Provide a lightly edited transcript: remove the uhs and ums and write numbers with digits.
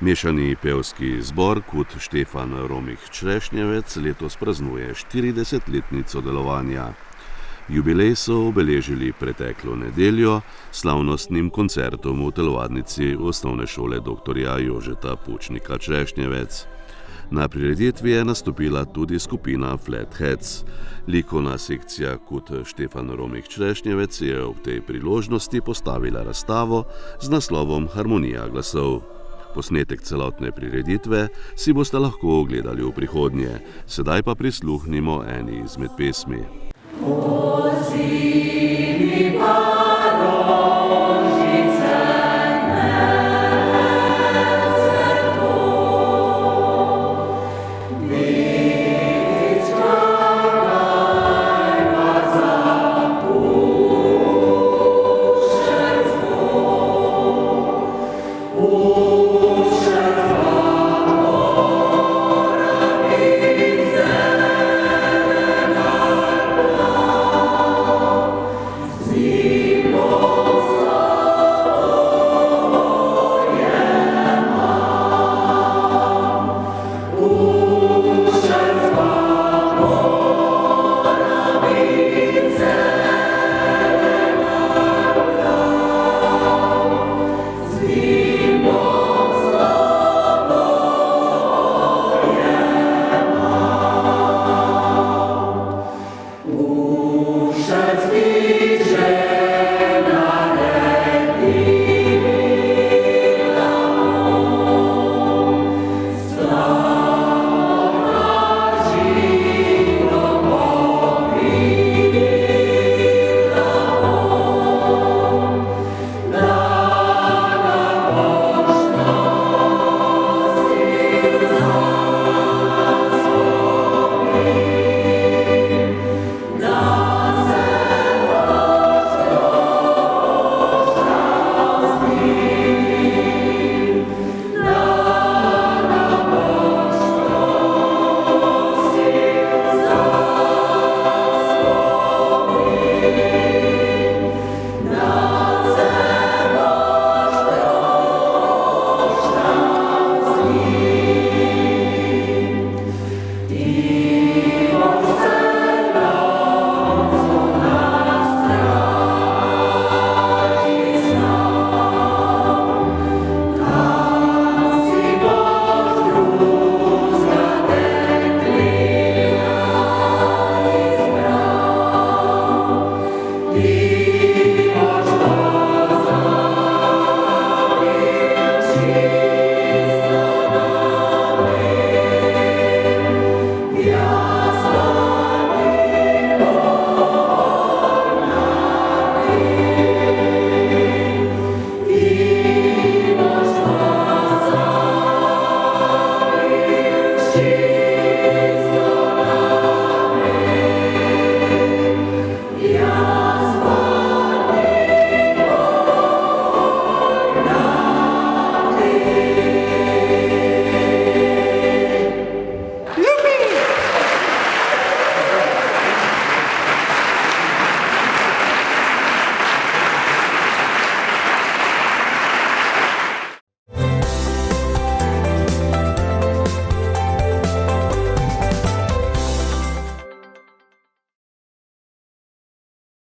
Mešani pevski zbor Kud Štefan Romih Črešnjevec letos praznuje 40-letnico delovanja. Jubilej so obeležili preteklo nedeljo s slavnostnim koncertom v telovadnici Osnovne šole dr. Jožeta Pučnika Črešnjevec. Na prireditvi je nastopila tudi skupina Flatheads. Likovna sekcija Kud Štefan Romih Črešnjevec je ob tej priložnosti postavila razstavo z naslovom Harmonija glasov. Posnetek celotne prireditve si boste lahko ogledali v prihodnje, sedaj pa prisluhnimo eni izmed pesmi.